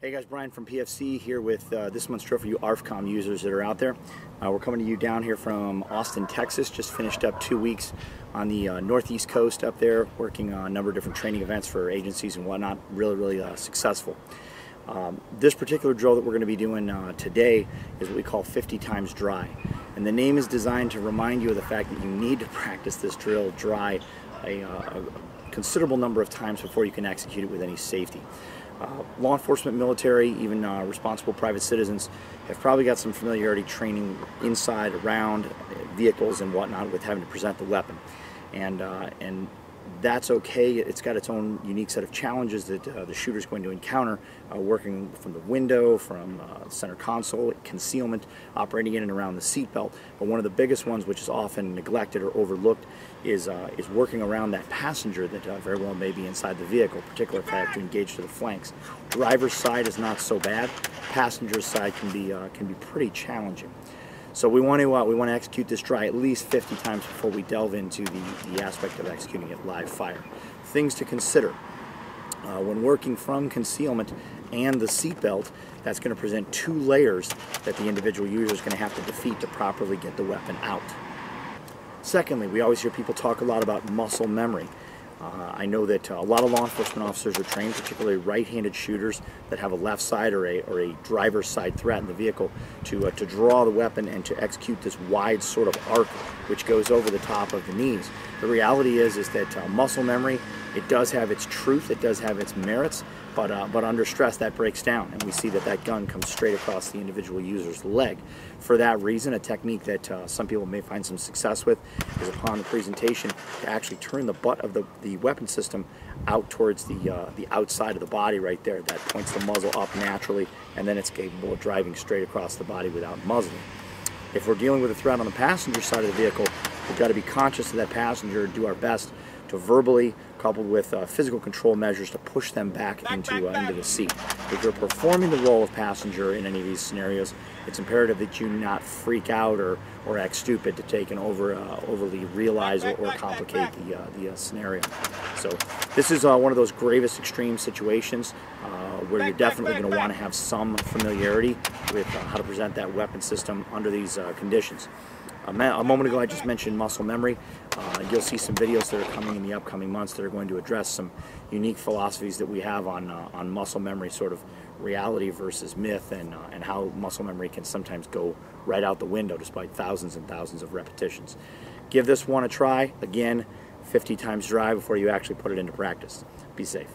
Hey guys, Brian from PFC here with this month's drill for you ARFCOM users that are out there. We're coming to you down here from Austin, Texas. Just finished up 2 weeks on the northeast coast up there, working on a number of different training events for agencies and whatnot. Really successful. This particular drill that we're going to be doing today is what we call 50 times dry. And the name is designed to remind you of the fact that you need to practice this drill dry a considerable number of times before you can execute it with any safety. Law enforcement, military, even responsible private citizens have probably got some familiarity training inside, around vehicles and whatnot with having to present the weapon. And that's okay. It's got its own unique set of challenges that the shooter's going to encounter working from the window, from center console, concealment, operating in and around the seatbelt. But one of the biggest ones, which is often neglected or overlooked, is working around that passenger that very well may be inside the vehicle, particularly if they have to engage to the flanks. Driver's side is not so bad. Passenger's side can be pretty challenging. So we want to execute this dry at least 50 times before we delve into the aspect of executing it live fire. Things to consider. When working from concealment and the seatbelt, that's going to present 2 layers that the individual user is going to have to defeat to properly get the weapon out. Secondly, we always hear people talk a lot about muscle memory. I know that a lot of law enforcement officers are trained, particularly right-handed shooters that have a left side or a driver's side threat in the vehicle, to draw the weapon and to execute this wide sort of arc which goes over the top of the knees. The reality is that muscle memory, it does have its truth, it does have its merits, but under stress that breaks down, and we see that gun comes straight across the individual user's leg. For that reason, a technique that some people may find some success with is upon the presentation to actually turn the butt of the weapon system out towards the outside of the body right there. That points the muzzle up naturally, and then it's capable of driving straight across the body without muzzling. If we're dealing with a threat on the passenger side of the vehicle, we've got to be conscious of that passenger and do our best to verbally, coupled with physical control measures, to push them back into the seat. If you're performing the role of passenger in any of these scenarios, it's imperative that you not freak out or act stupid to take and overly realize or complicate the scenario. So this is one of those gravest extreme situations where you're definitely going to want to have some familiarity with how to present that weapon system under these conditions. A moment ago I just mentioned muscle memory. You'll see some videos that are coming in the upcoming months that are going to address some unique philosophies that we have on muscle memory, sort of reality versus myth, and how muscle memory can sometimes go right out the window despite thousands and thousands of repetitions. Give this one a try. Again, 50 times dry before you actually put it into practice. Be safe.